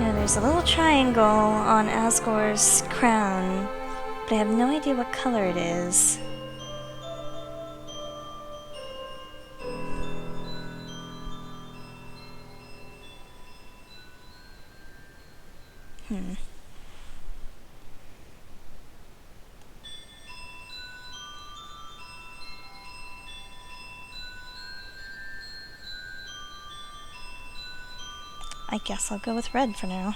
Yeah, there's a little triangle on Asgore's crown, but I have no idea what color it is. Hmm. I guess I'll go with red for now.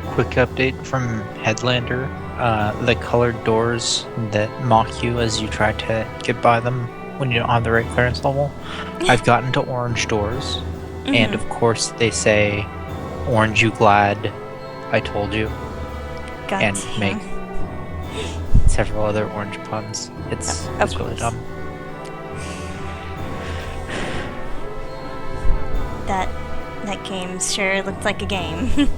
Quick update from Headlander. The colored doors that mock you as you try to get by them when you're on the right clearance level, I've gotten to orange doors, and Mm-hmm. of course they say, "Orange you glad, I told you," God and make damn. several other orange puns. Of It's really course. dumb. That that game sure looked like a game.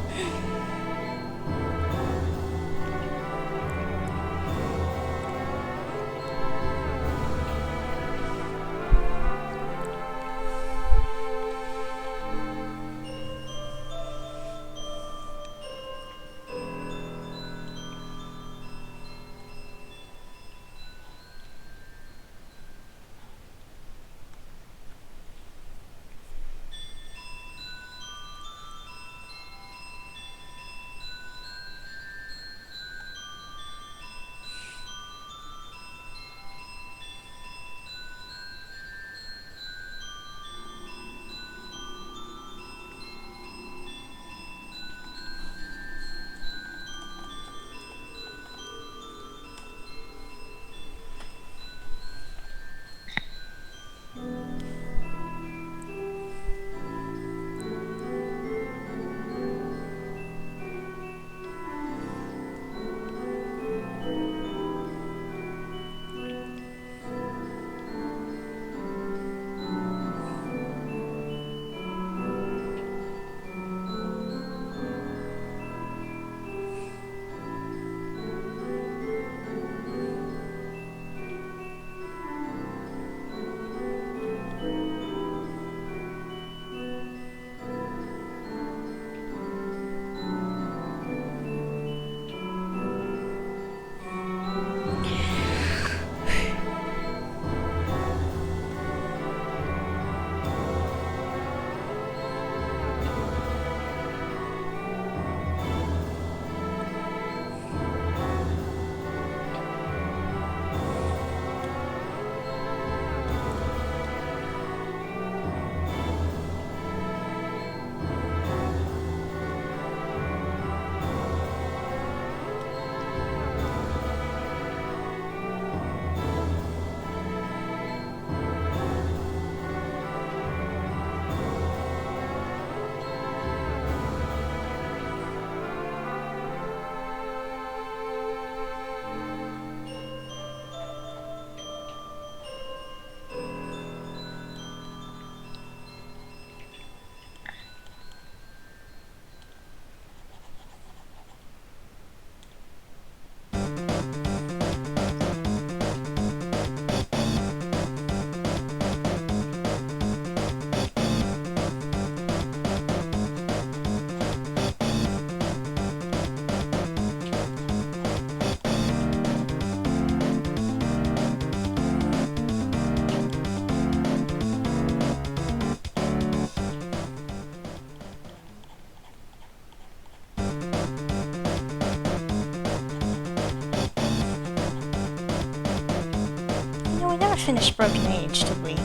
finish Broken Age, did we?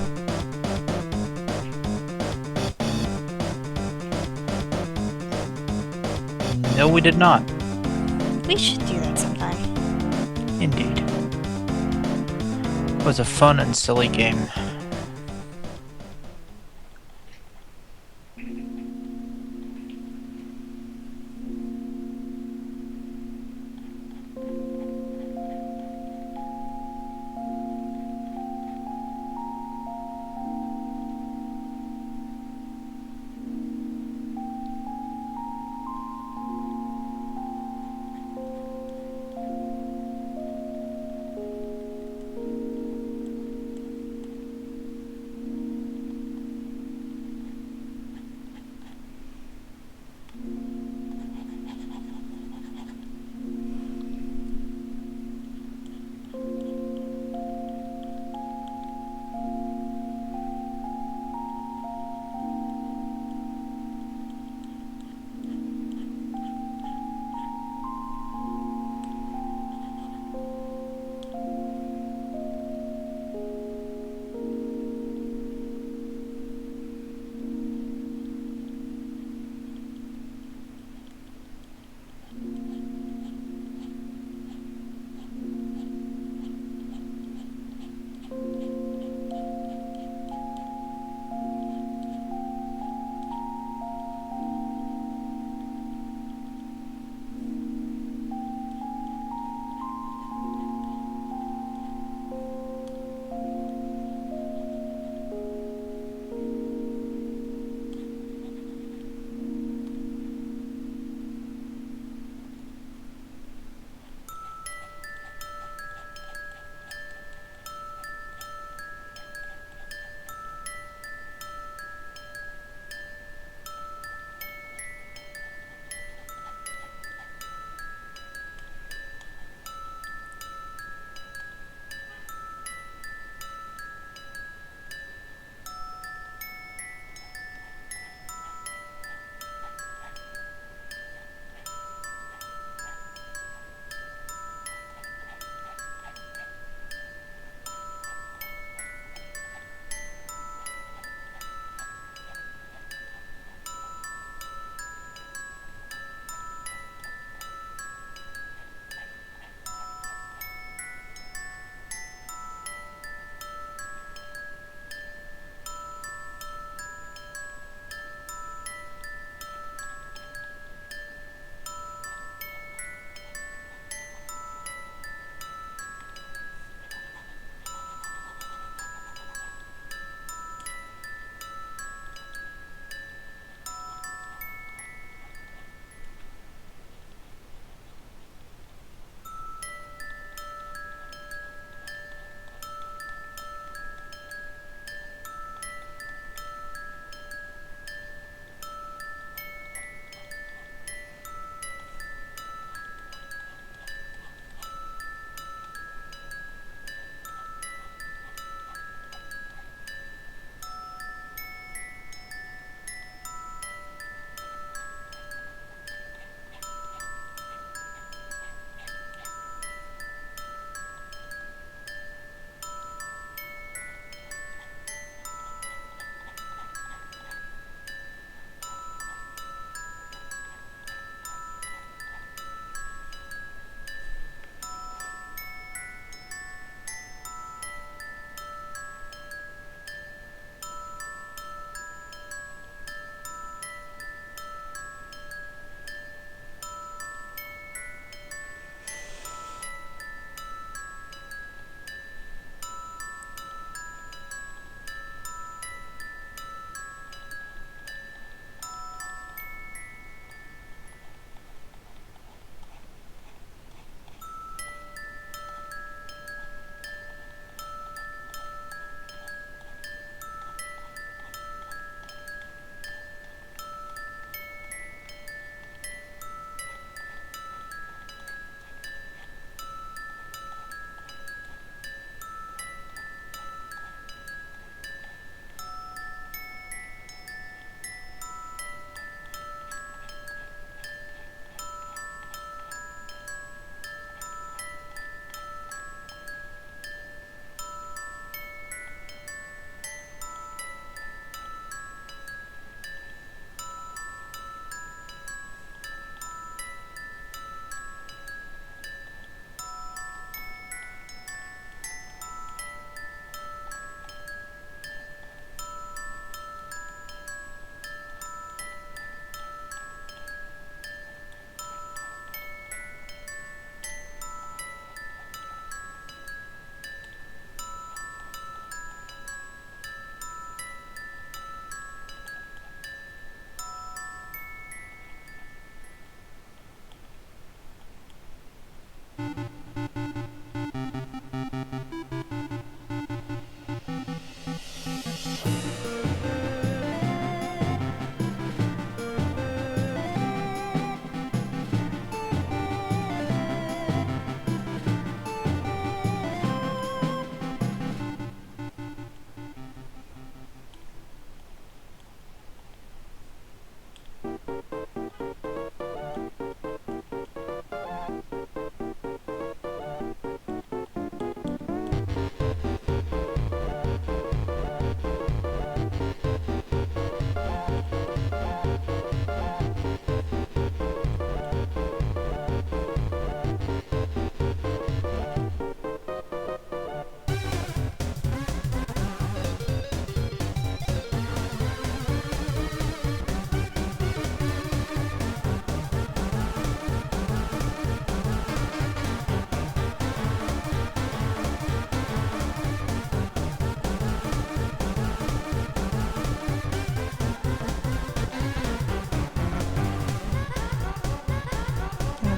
No, we did not. We should do that sometime. Indeed. It was a fun and silly game.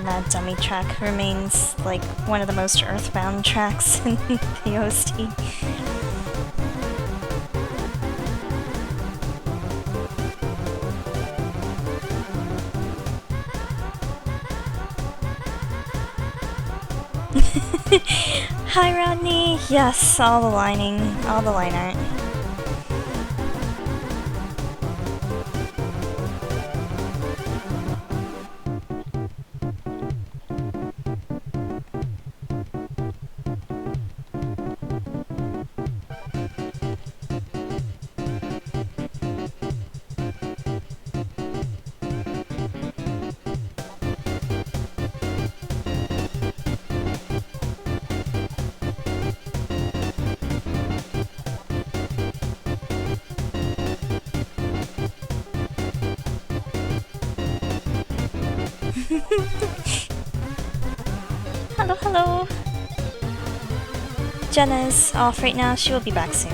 that dummy track remains like one of the most earthbound tracks in the OST. Hi Rodney! Yes, all the lining, all the line art. Hello, hello! Jenna is off right now, she will be back soon.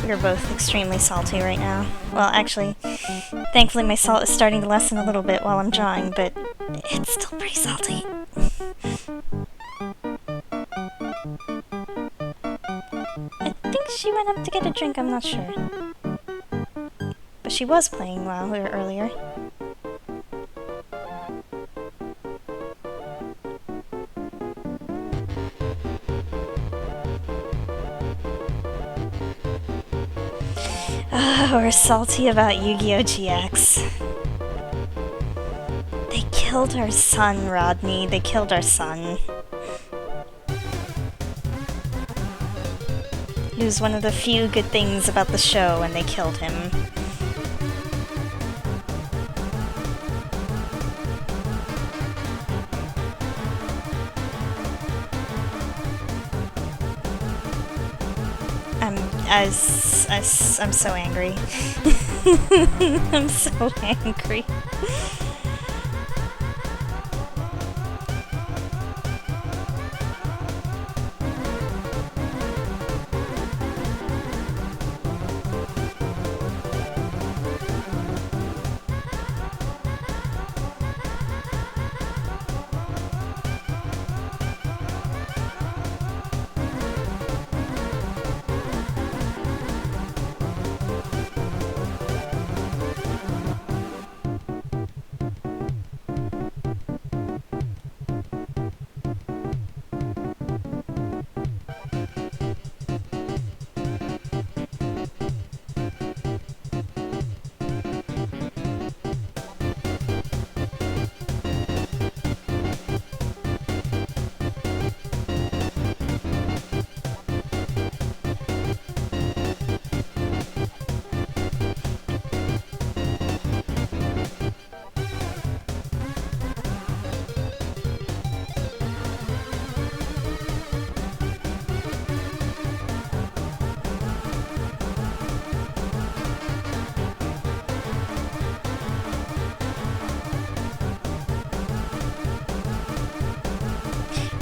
We're both extremely salty right now. Well, actually, thankfully my salt is starting to lessen a little bit while I'm drawing, but it's still pretty salty. I think she went up to get a drink, I'm not sure. But she was playing WoW earlier. We're salty about Yu-Gi-Oh! GX. They killed our son, Rodney. They killed our son. It was one of the few good things about the show, and they killed him. I'm so angry. I'm so angry.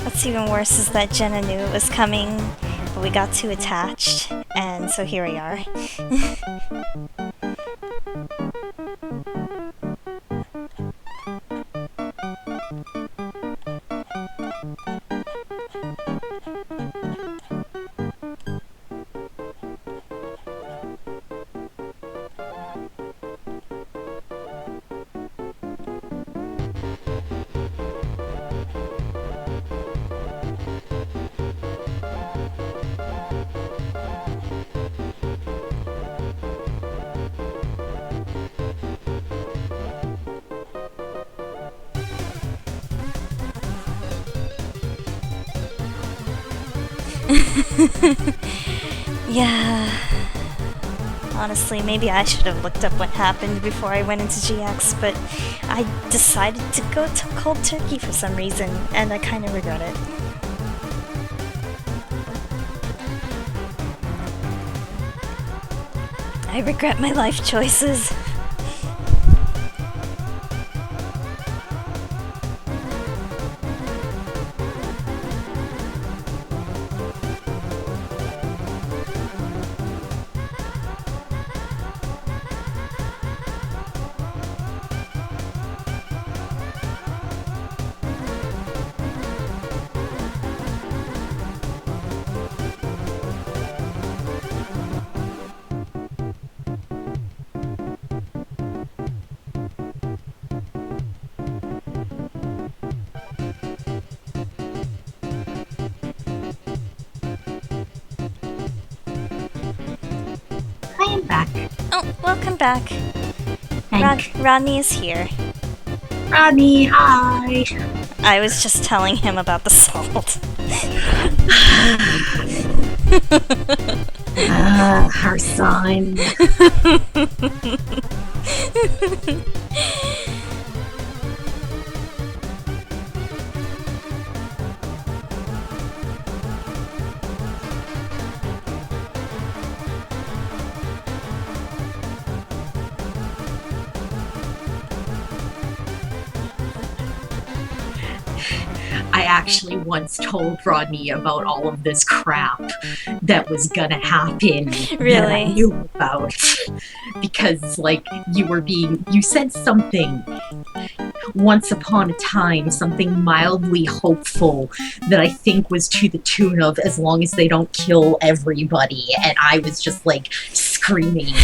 What's even worse is that Jenna knew it was coming, but we got too attached, and so here we are. Yeah. Honestly, maybe I should have looked up what happened before I went into GX, but I decided to go to cold turkey for some reason, and I kind of regret it. I regret my life choices. Oh, welcome back. Thanks. Rodney is here. Rodney, hi. I was just telling him about the salt. Our son. I actually once told Rodney about all of this crap that was gonna happen that I Really? knew about. Because, like, you said something once upon a time, something mildly hopeful that I think was to the tune of as long as they don't kill everybody. And I was just like screaming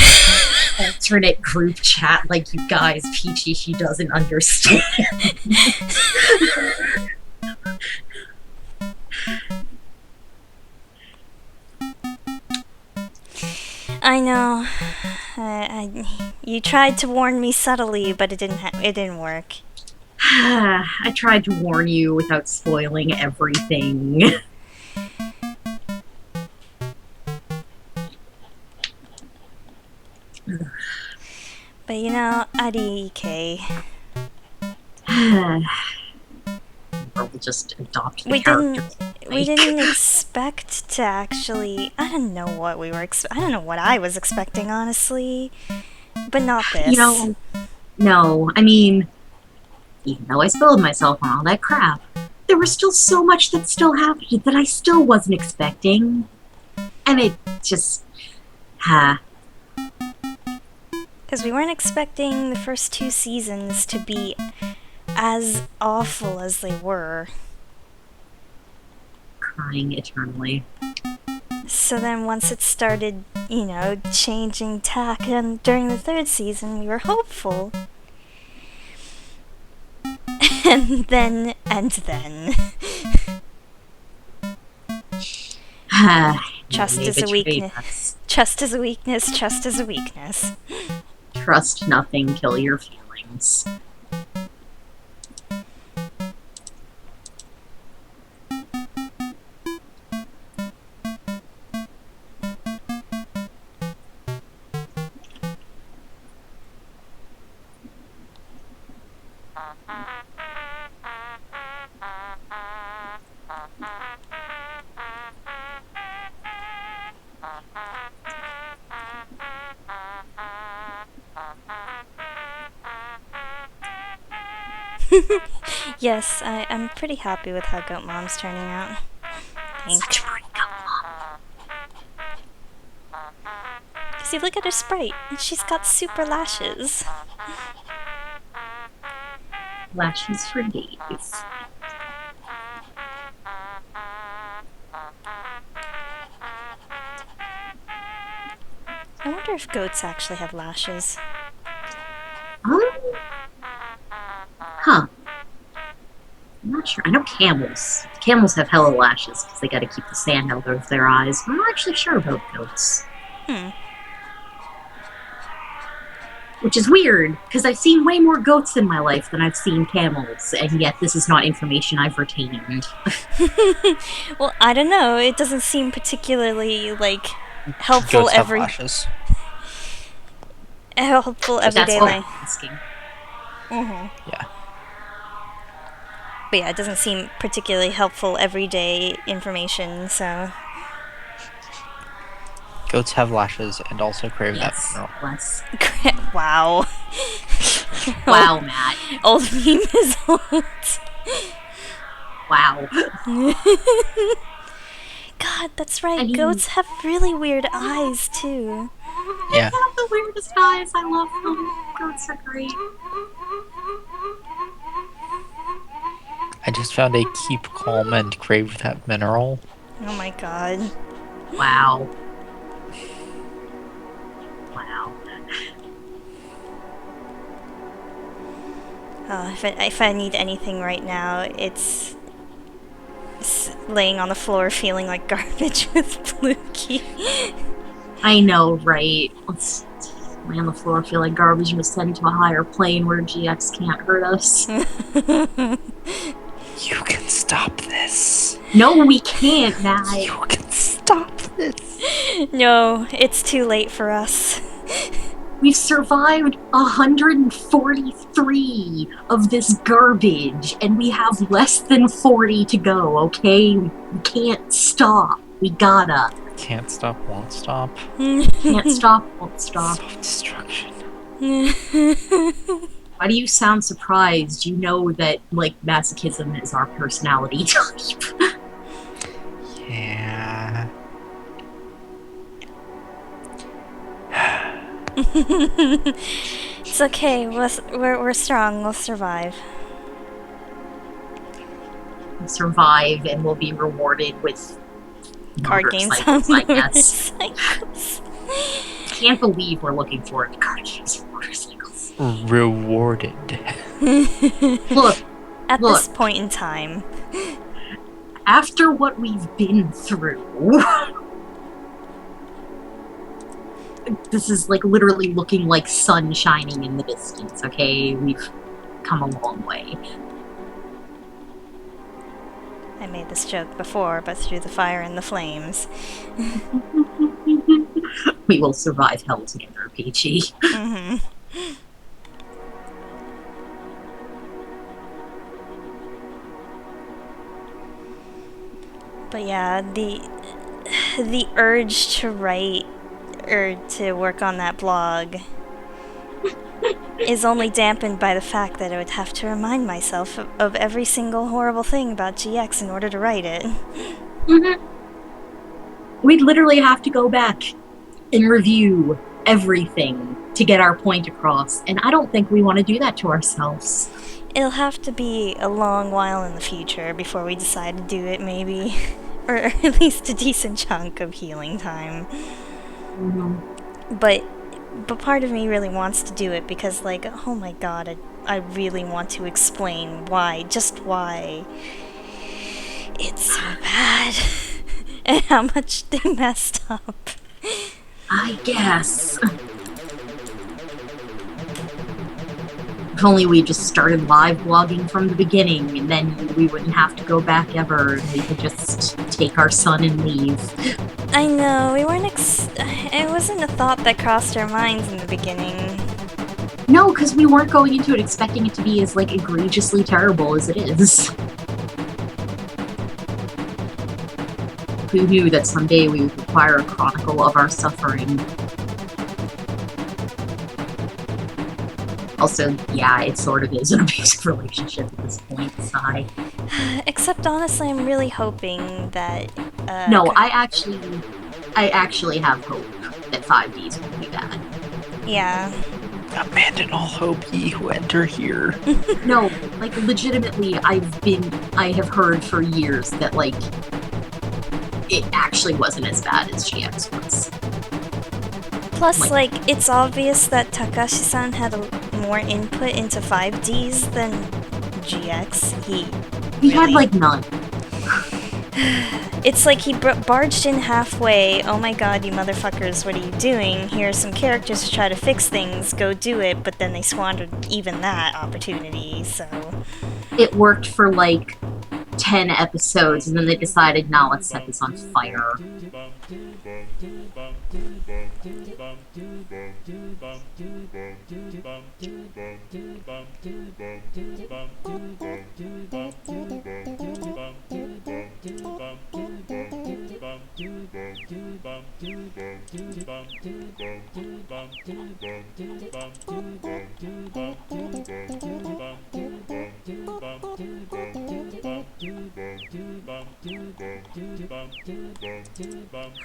alternate group chat like, you guys, Peachy, she doesn't understand. I know. You tried to warn me subtly, but it didn't work. I tried to warn you without spoiling everything. But you know, IDK. We'll just adopt the We characters. didn't expect to actually. I don't know what we were. I don't know what I was expecting, honestly. But not this. You know, no, I mean, even though I spilled myself on all that crap, there was still so much that still happened that I still wasn't expecting. And it just, Because we weren't expecting the first 2 seasons to be as awful as they were. crying eternally. So then once it started, you know, changing tack, and during the 3rd season, we were hopeful. and then. Trust is a weakness. Trust is a weakness. Trust is a weakness. Trust nothing, kill your feelings. Yes, I'm pretty happy with how Goat Mom's turning out. Such a pretty mom. See, look at her sprite. She's got super lashes. Lashes for days. I wonder if goats actually have lashes. Huh. I'm not sure. I know camels. Camels have hella lashes because they gotta keep the sand out of their eyes. I'm not actually sure about goats. Which is weird, because I've seen way more goats in my life than I've seen camels, and yet this is not information I've retained. Well, I don't know. It doesn't seem particularly, like, helpful Goats have lashes. helpful That's everyday what I'm life. asking. Yeah. But yeah, it doesn't seem particularly helpful everyday information, so. Goats have lashes and also crave Yes, that mineral. less. Wow. Wow, Matt. Old meme is old. Wow. God, that's right. I mean- Goats have really weird eyes, too. They Yeah. have the weirdest eyes. I love them. Goats are great. I just found a keep calm and crave that mineral. Oh my god. Wow. Wow. Oh, if I need anything right now, it's laying on the floor feeling like garbage with Blue Key. I know, right? lay on the floor, feel like garbage, and ascend to a higher plane where GX can't hurt us. You can stop this. No, we can't, Matt. You can stop this. No, it's too late for us. We've survived 143 of this garbage, and we have less than 40 to go, okay? We can't stop. We gotta. Can't stop, won't stop. Can't stop, won't stop. Self-destruction. Why do you sound surprised? You know that, like, masochism is our personality type. Yeah. It's okay. We're strong. We'll survive. We'll survive, and we'll be rewarded with Card games on motorcycles, I guess. motorcycles. Can't believe we're looking forward to card games and motorcycles. Rewarded. Look, At this point in time. after what we've been through, this is like literally looking like sun shining in the distance, okay? We've come a long way. I made this joke before, but through the fire and the flames. We will survive hell together, Peachy. Mm-hmm. But yeah, the urge to write or to work on that blog is only dampened by the fact that I would have to remind myself of every single horrible thing about GX in order to write it. Mm-hmm. We'd literally have to go back and review everything to get our point across, and I don't think we want to do that to ourselves. It'll have to be a long while in the future before we decide to do it, maybe. Or at least a decent chunk of healing time. Mm-hmm. But part of me really wants to do it because, like, oh my god, I really want to explain why, just why it's so bad. And how much they messed up. I guess. If only we just started live blogging from the beginning, and then we wouldn't have to go back ever, and we could just take our son and leave. I know, we weren't it wasn't a thought that crossed our minds in the beginning. No, because we weren't going into it expecting it to be as, like, egregiously terrible as it is. Who knew that someday we would require a chronicle of our suffering? Also, yeah, it sort of is an abusive relationship at this point, sigh. Except honestly, I'm really hoping that... No, I actually have hope that 5Ds won't be bad. Yeah. Abandon all hope, ye who enter here. No, like, legitimately, I have heard for years that, like, it actually wasn't as bad as GX was. Plus, like, it's obvious that Takashi-san had more input into 5Ds than GX. He had, like, none. It's like he barged in halfway, oh my god, you motherfuckers, what are you doing? Here are some characters to try to fix things, go do it, but then they squandered even that opportunity, so... It worked for, like, 10 episodes, and then they decided, nah, let's set this on fire.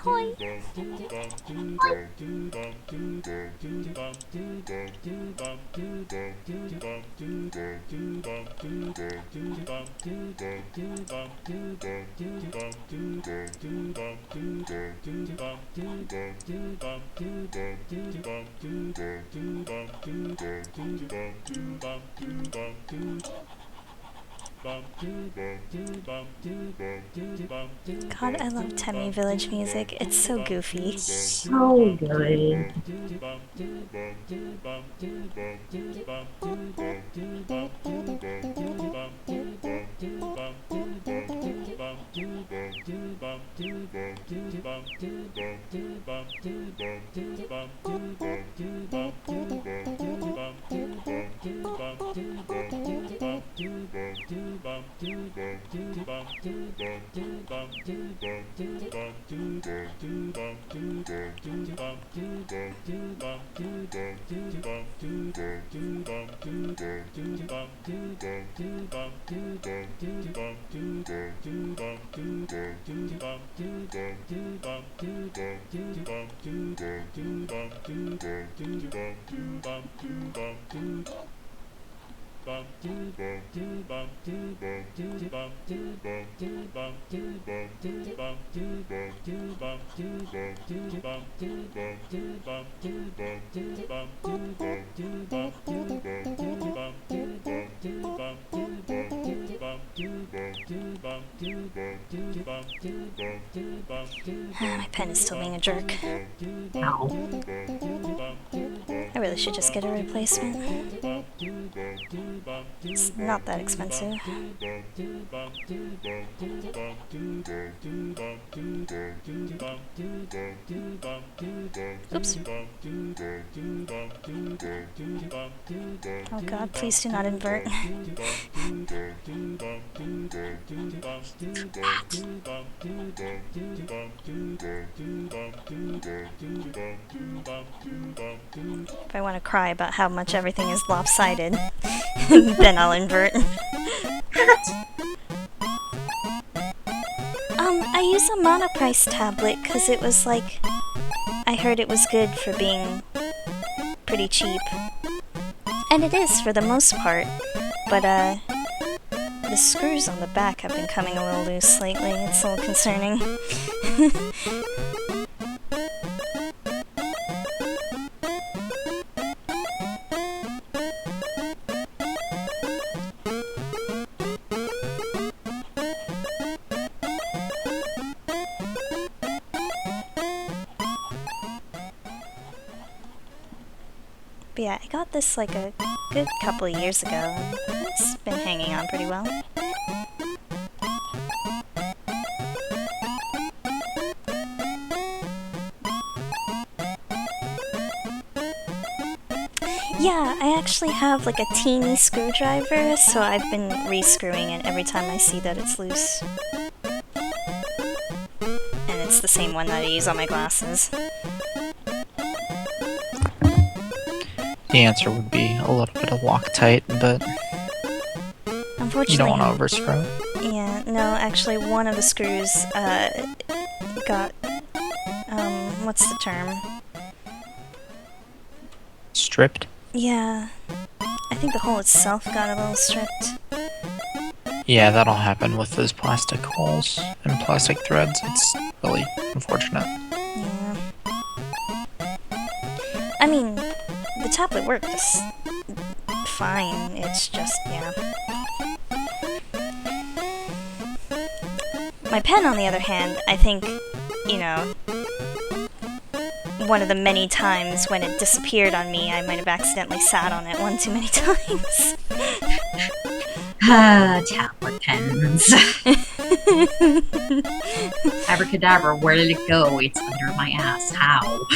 Hoi. God, I love Temmie Village music. It's so goofy. So good. My pen is still being a jerk. Ow. I really should just get a replacement. It's not that expensive. Oops. Oh god, please do not invert. If I want to cry about how much everything is lopsided, then I'll invert. I use a monoprice tablet because it was like... I heard it was good for being pretty cheap. And it is for the most part, but the screws on the back have been coming a little loose lately. It's a little concerning. But yeah, I got this like a good couple of years ago, and it's been hanging on pretty well. Yeah, I actually have like a teeny screwdriver, so I've been re-screwing it every time I see that it's loose. And it's the same one that I use on my glasses. The answer would be a little bit of Loctite, but Unfortunately, you don't want to overscrew it. Yeah, no, actually one of the screws got, what's the term? Stripped? Yeah, I think the hole itself got a little stripped. Yeah, that'll happen with those plastic holes and plastic threads. It's really unfortunate. Yeah. I mean, the tablet worked just fine, it's just, yeah. My pen, on the other hand, I think, you know, one of the many times when it disappeared on me, I might have accidentally sat on it one too many times. Tablet pens. Abracadabra, where did it go? It's under my ass. How?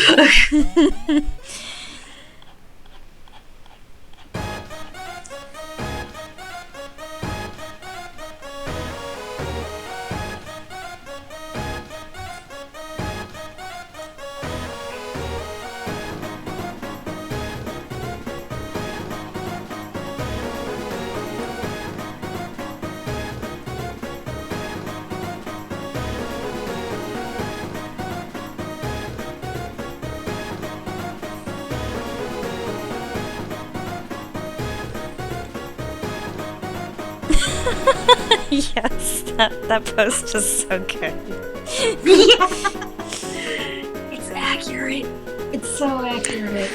Yes, that post is so good. Yeah. It's accurate. It's so accurate.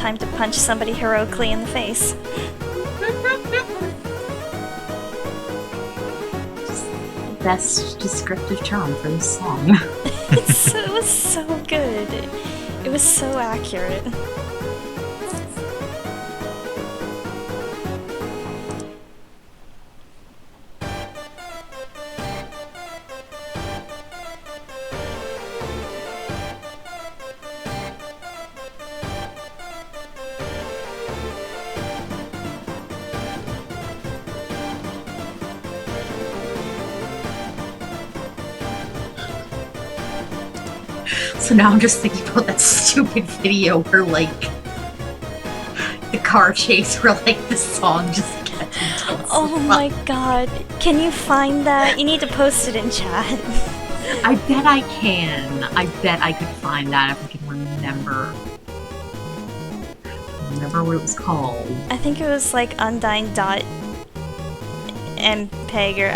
time to punch somebody heroically in the face. Just the best descriptive term for this song. It was so good. It was so accurate. So now I'm just thinking about that stupid video where, like, the car chase where, like, the song just gets intense. Oh my god. Can you find that? You need to post it in chat. I bet I can. I bet I could find that if I can remember. Remember what it was called. I think it was like undying.mpeg or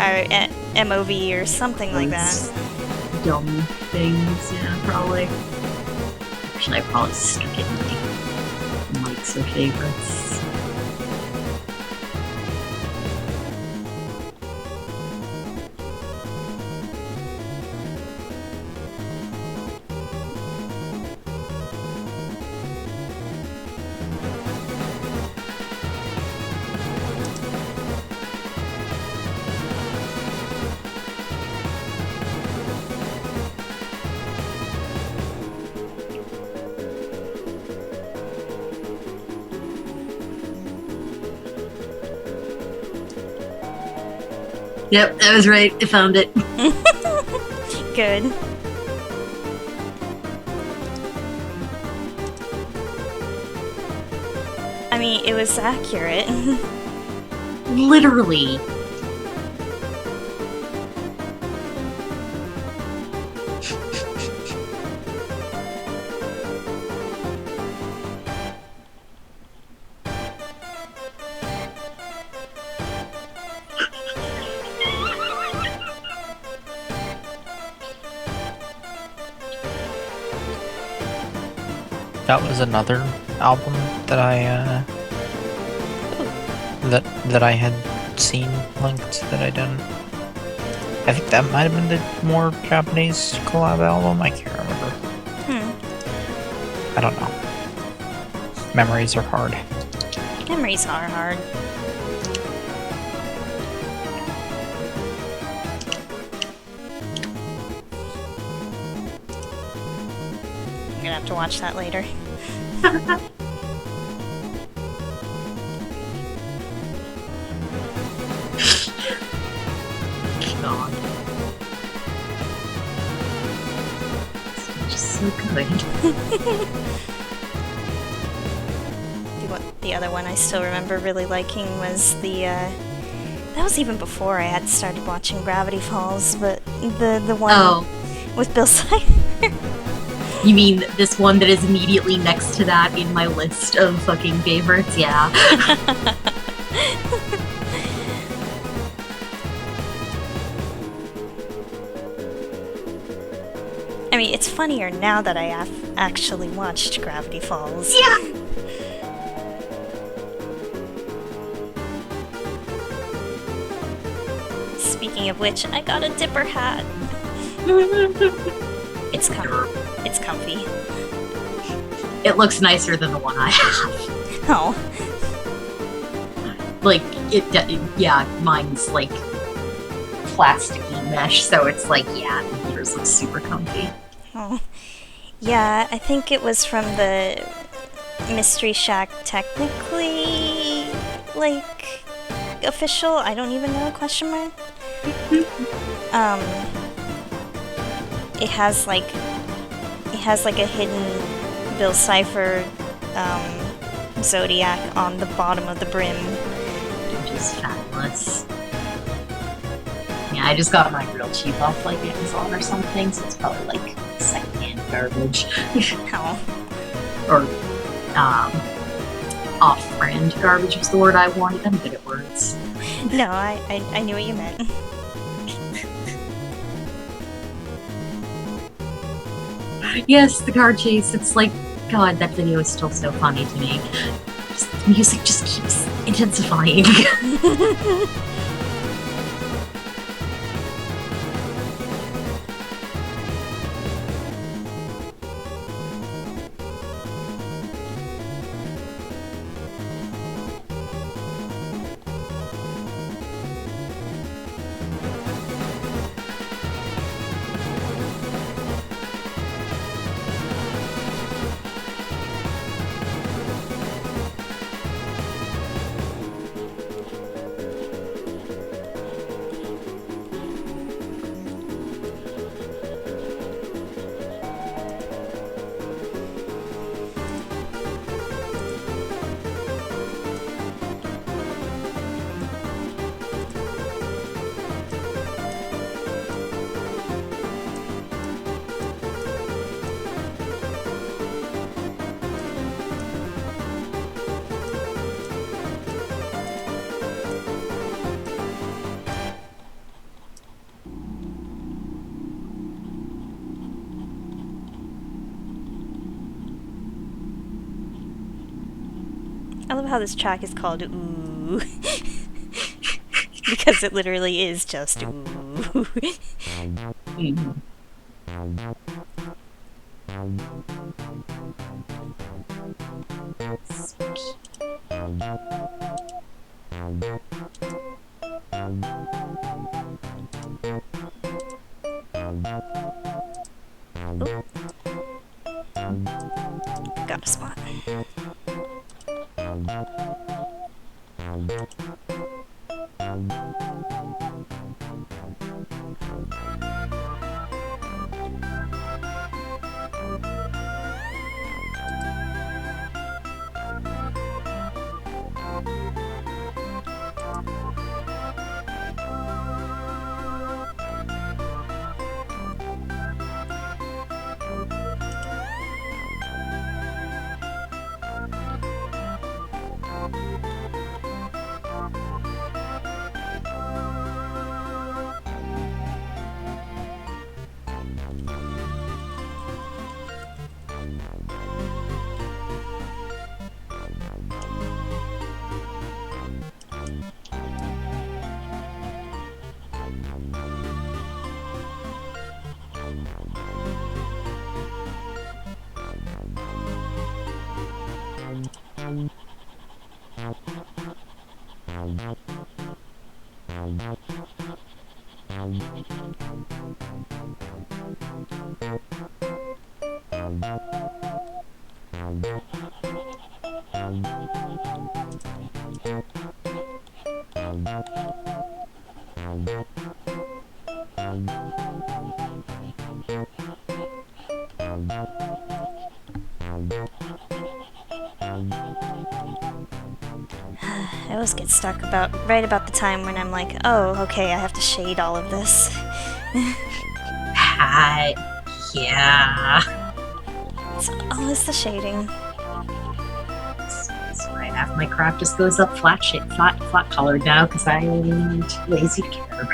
MOV or something like that. Dumb things, yeah, probably. Actually, I probably stuck it in my likes or favorites. Yep, I was right. I found it. Good. I mean, it was accurate. Literally. That was another album that I had seen linked that I didn't. I think that might have been the more Japanese collab album. I can't remember. I don't know. Memories are hard. Memories are hard. I'm gonna have to watch that later. God. It's just so good. The other one I still remember really liking was the, that was even before I had started watching Gravity Falls, but the one with Bill Cipher. You mean this one that is immediately next to that in my list of fucking favorites? Yeah. I mean, it's funnier now that I have actually watched Gravity Falls. Yeah. Speaking of which, I got a Dipper hat. It's comfy. It looks nicer than the one I have. Oh. Like, yeah, mine's like plasticky mesh, so it's like, yeah, yours looks super comfy. Oh. Yeah, I think it was from the Mystery Shack technically, like, official, I don't even know, question mark? It has like a hidden Bill Cipher Zodiac on the bottom of the brim. Which is fabulous. Yeah, I just got mine real cheap off like Amazon or something, so it's probably like secondhand garbage. Oh. Or off-brand garbage was the word I wanted. I'm good at words. No, I knew what you meant. Yes, the car chase. It's like God, that video is still so funny to me. Just, the music just keeps intensifying. I love how this track is called Ooh. Because it literally is just Ooh. Mhm. Got a spot. I always get stuck right about the time when I'm like, oh, okay, I have to shade all of this. Yeah. It's always the shading. That's why half my crap just goes up flat colored now because I'm too lazy to care.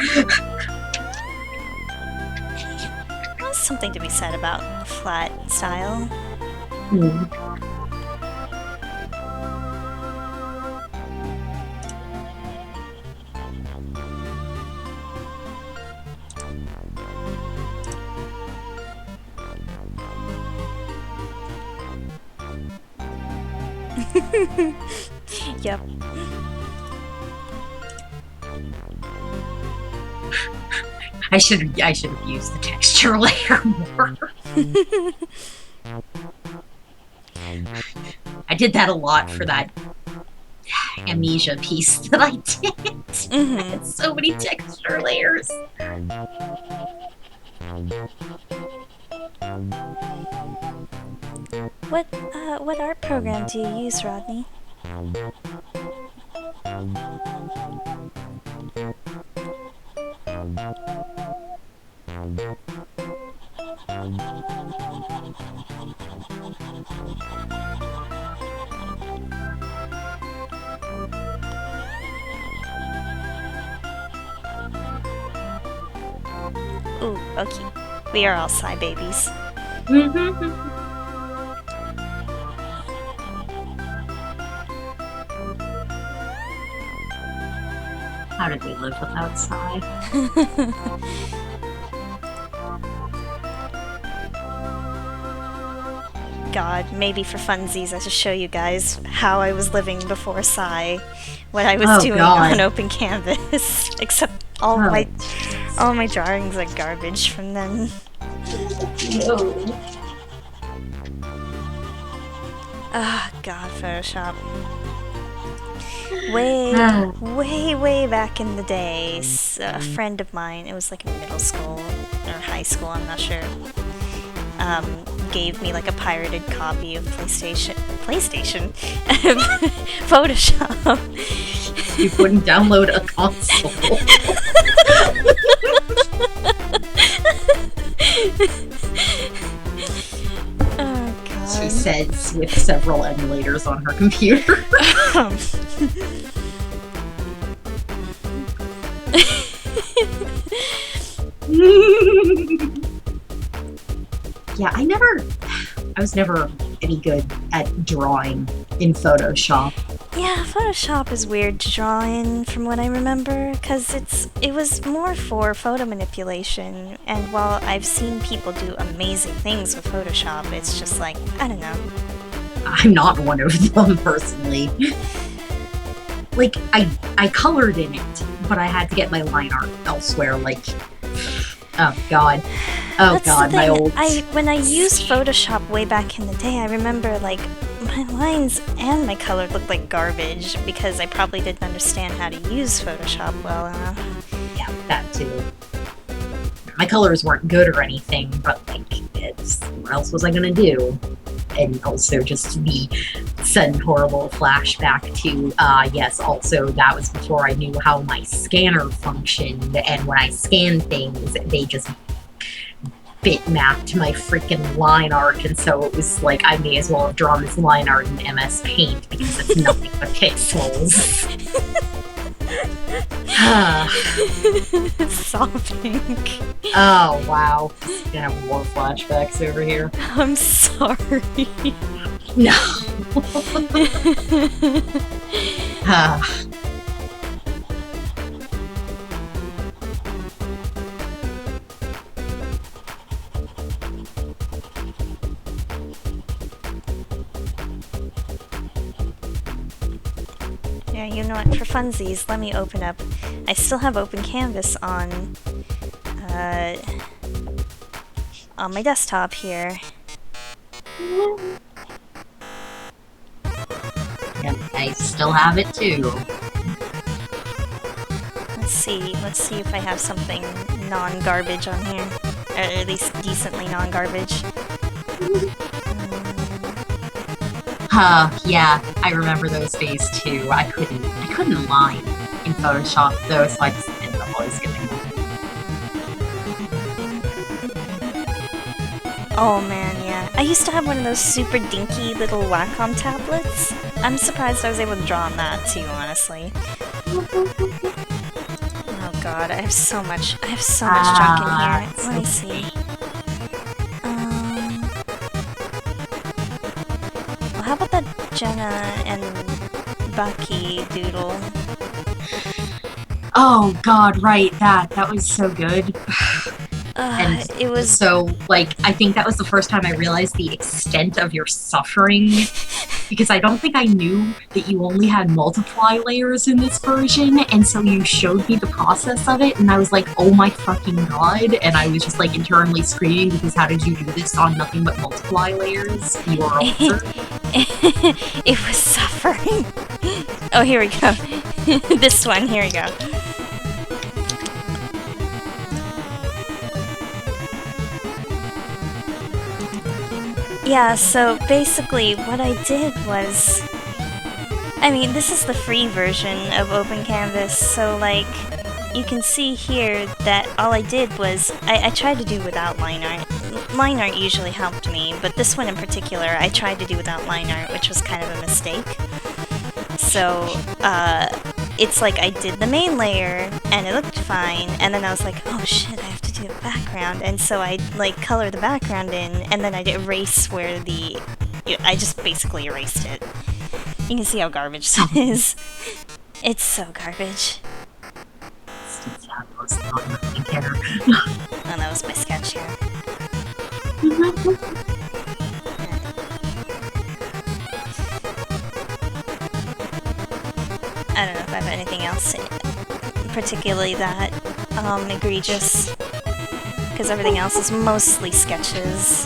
There's something to be said about flat style. Hmm. Yep. I should have used the texture layer more. I did that a lot for that amnesia piece that I did. Mm-hmm. So many texture layers. What art program do you use, Rodney? Ooh, okay. We are all Psy babies. Mm-hmm. How did we live without Psy? God, maybe for funsies I should show you guys how I was living before Psy, what I was Oh, doing God. on open canvas. Except all my drawings are garbage from then. No. Ah, God, Photoshop. Way back in the day, a friend of mine, it was like in middle school or high school, I'm not sure, gave me like a pirated copy of PlayStation, Photoshop. You couldn't download a console. Oh, God. She says with several emulators on her computer. Yeah, I was never any good at drawing in Photoshop. Yeah, Photoshop is weird to draw in from what I remember, because it was more for photo manipulation, and while I've seen people do amazing things with Photoshop, it's just like, I don't know. I'm not one of them personally. Like, I colored in it, but I had to get my line art elsewhere, like, oh god. Oh That's god, the my thing. old... When I used Photoshop way back in the day, I remember, like, my lines and my color looked like garbage because I probably didn't understand how to use Photoshop well enough. Yeah, that too. My colors weren't good or anything, but, like, what else was I gonna do? And also just the sudden horrible flashback to, yes, also that was before I knew how my scanner functioned, and when I scanned things, they just bitmapped my freaking line art, and so it was like I may as well have drawn this line art in MS Paint because it's nothing but pixels. Sobbing. Oh wow. Gonna have war flashbacks over here. I'm sorry. No. Ah. Yeah, you know what, for funsies, let me open up. I still have Open Canvas on my desktop here. Yeah, I still have it too. Let's see if I have something non-garbage on here. Or at least decently non-garbage. Yeah, I remember those days too. I couldn't line in Photoshop though, so I just ended up always skipping them. Oh man, yeah. I used to have one of those super dinky little Wacom tablets. I'm surprised I was able to draw on that too, honestly. Oh god, I have so much junk in here. Let me see. Well, how about that Jenna and Bucky doodle? Oh god, right, that was so good. And it was so, like, I think that was the first time I realized the extent of your suffering, because I don't think I knew that you only had multiply layers in this version, and so you showed me the process of it, and I was like, oh my fucking god, and I was just, like, internally screaming, because how did you do this on nothing but multiply layers? You are older. It was suffering. Oh, here we go. This one, here we go. Yeah, so basically what I did was... I mean, this is the free version of Open Canvas, so like, you can see here that all I did was, I tried to do without line art. Line art usually helped me, but this one in particular, I tried to do without line art, which was kind of a mistake. So, it's like I did the main layer, and it looked fine, and then I was like, oh shit, I have to do the background, and so I like color the background in, and then I'd erase where the... I just basically erased it. You can see how garbage that is. It's so garbage. was not really care. Oh, that was my sketch here. I don't know if I have anything else particularly that egregious, because everything else is mostly sketches.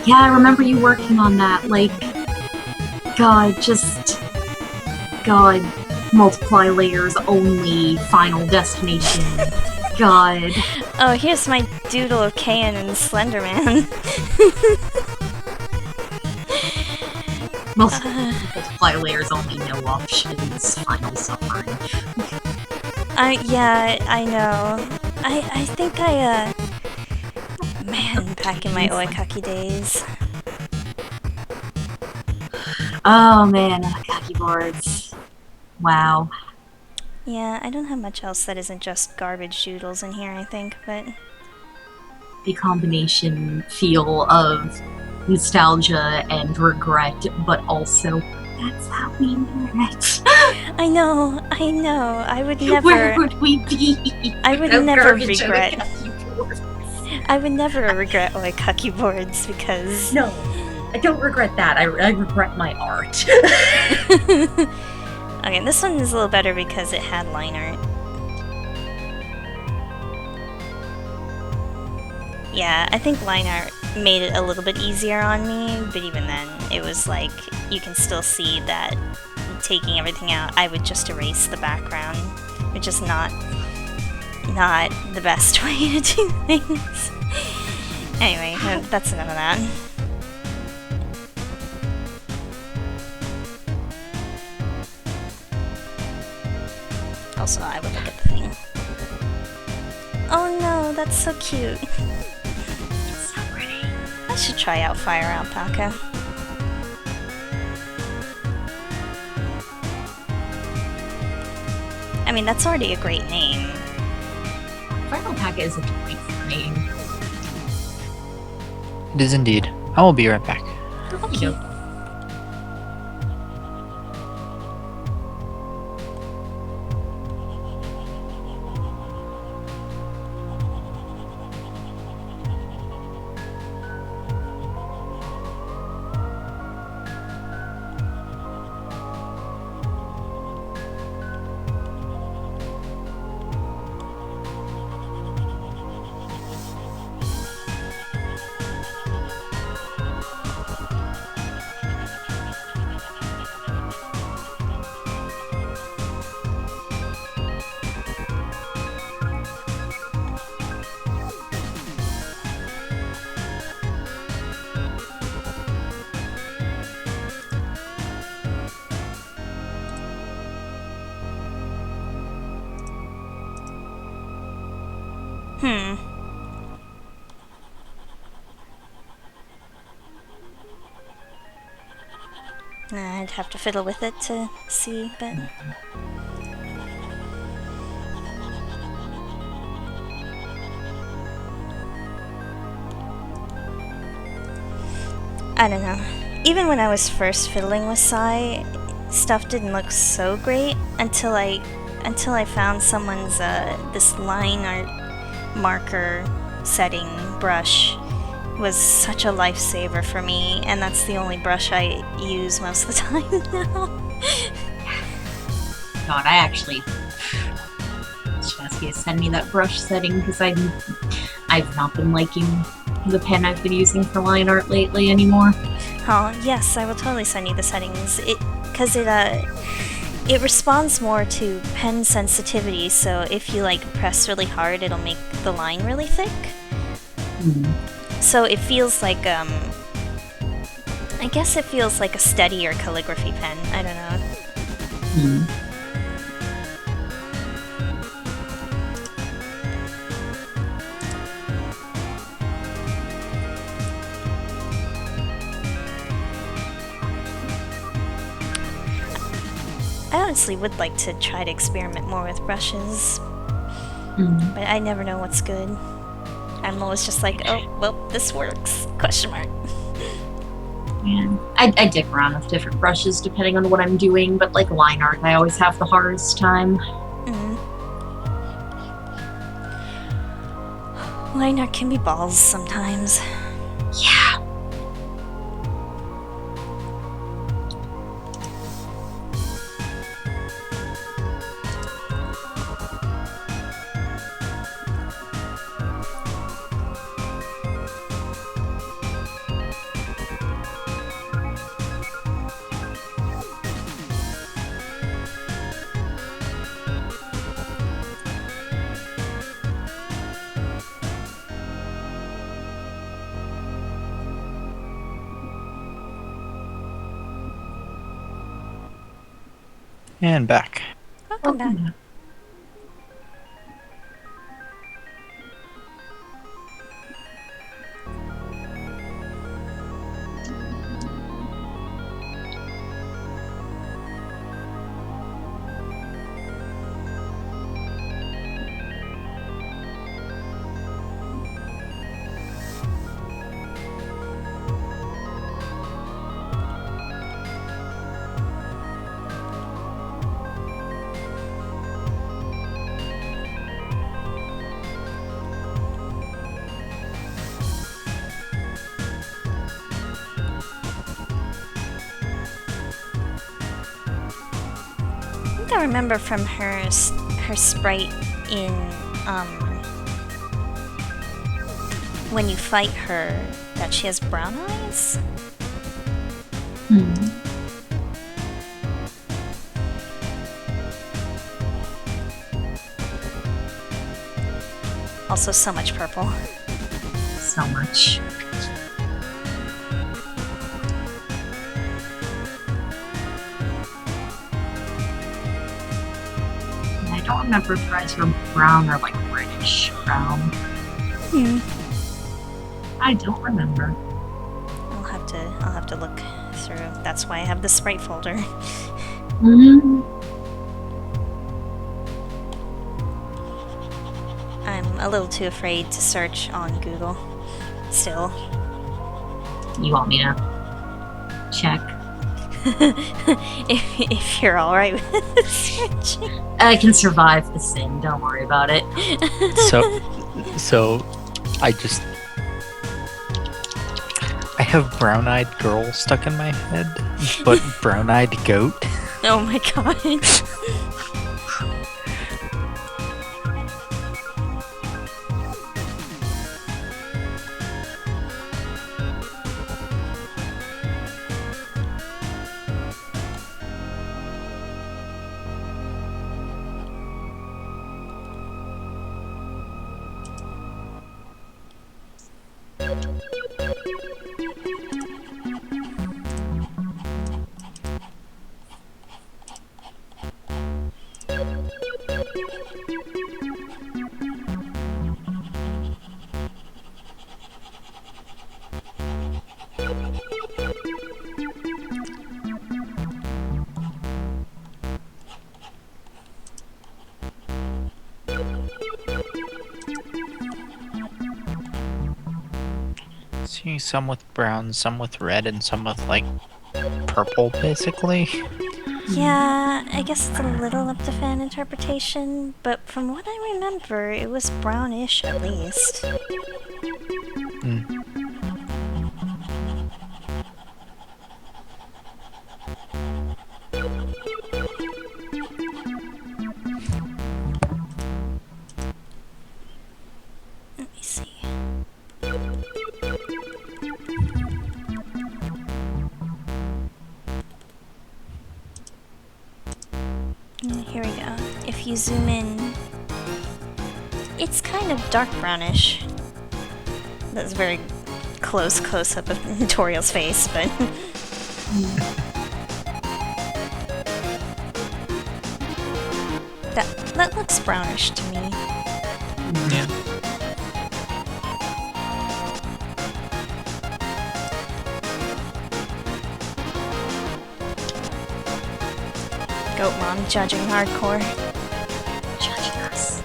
Yeah, I remember you working on that. Like, God, multiply layers only, final destination. God. Oh, here's my doodle of Kain and Slenderman. Multiply layers only, no options, final suffering. Yeah, I know. I think man, back in my Oikaki days. Oh man, Kaki boards. Wow. Yeah, I don't have much else that isn't just garbage doodles in here, I think, but... The combination feel of nostalgia and regret, but also, that's how we met. I know, I would never... Where would we be? I would No never garbage regret... Oikaki boards. I would never regret Oikaki boards, because... No, I don't regret that. I regret my art. Okay, this one is a little better because it had line art. Yeah, I think line art made it a little bit easier on me, but even then, it was like, you can still see that taking everything out, I would just erase the background, which is not the best way to do things. Anyway, that's enough of that. Also, I would look at the thing. Oh no, that's so cute. It's so pretty. I should try out Fire Alpaca. I mean, that's already a great name. Fire Alpaca is a delightful name. It is indeed. I will be right back. Okay. I'd have to fiddle with it to see, but... I don't know. Even when I was first fiddling with Psy, stuff didn't look so great until I found someone's this line art marker setting brush was such a lifesaver for me, and that's the only brush I use most of the time now. God, I actually should ask you to send me that brush setting because I've not been liking the pen I've been using for line art lately anymore. Oh yes, I will totally send you the settings. Because it responds more to pen sensitivity. So if you like press really hard, it'll make the line really thick. So it feels like, I guess it feels like a steadier calligraphy pen. I don't know. I honestly would like to try to experiment more with brushes, but I never know what's good. I'm always just like, oh, well, this works, question mark. Yeah. I dick around with different brushes depending on what I'm doing, but like line art, I always have the hardest time. Line art can be balls sometimes. Yeah. And back. Welcome back. I think I remember from her sprite in when you fight her that she has brown eyes. Hmm. Also, so much purple. So much. I don't remember if her eyes were brown or like reddish brown. Hmm. I don't remember. I'll have to look through. That's why I have the sprite folder. Mm. I'm a little too afraid to search on Google. Still. You want me to check? if you're alright with searching. I can survive the sin. Don't worry about it. So I have brown-eyed girl stuck in my head, but brown-eyed goat. Oh my god. Seeing some with brown, some with red, and some with like purple, basically. Yeah, I guess it's a little up to fan interpretation, but from what I remember, it was brownish at least. Mm. Let me see. Here we go. If you zoom in, it's kind of dark brownish. That's a very close up of Toriel's face, but that looks brownish to me. Yeah. Goat mom judging hardcore. Judging us.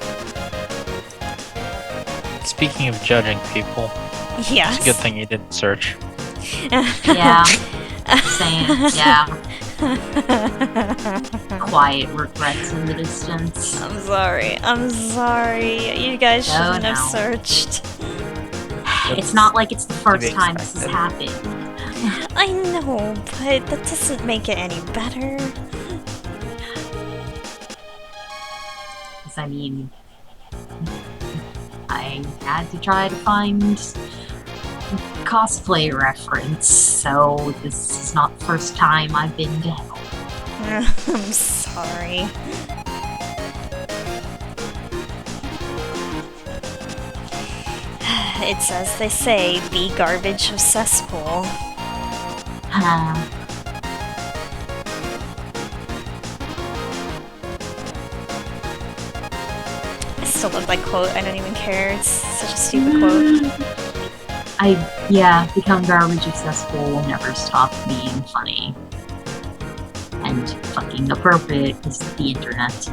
Speaking of judging people, Yes. it's a good thing you didn't search. Yeah. Same. Yeah. Quiet regrets in the distance. I'm sorry. I'm sorry. You guys No, shouldn't have no. searched. It's not like it's the To first be time this has expected. happened. I know, but that doesn't make it any better. Because, I mean, I had to try to find cosplay reference, so this is not the first time I've been to hell. I'm sorry. It's as they say, be garbage of cesspool. I still love that quote. I don't even care. It's such a stupid quote. Become garbage accessible will never stop being funny. And fucking appropriate because the internet.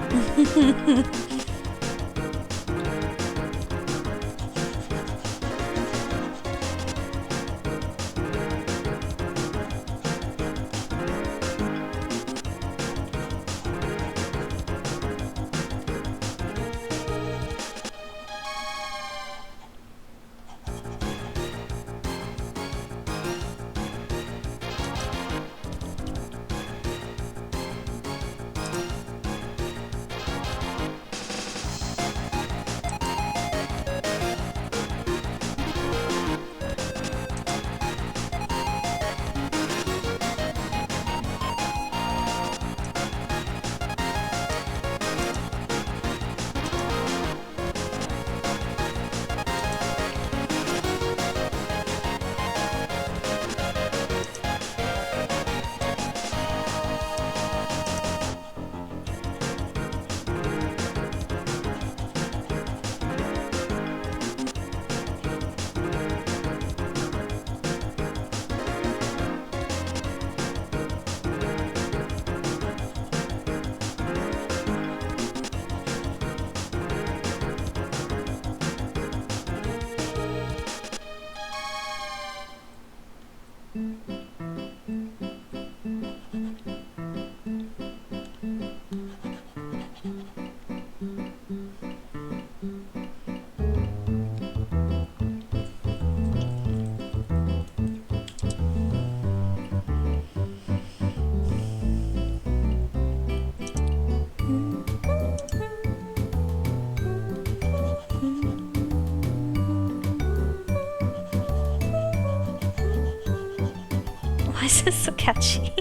Why is this so catchy?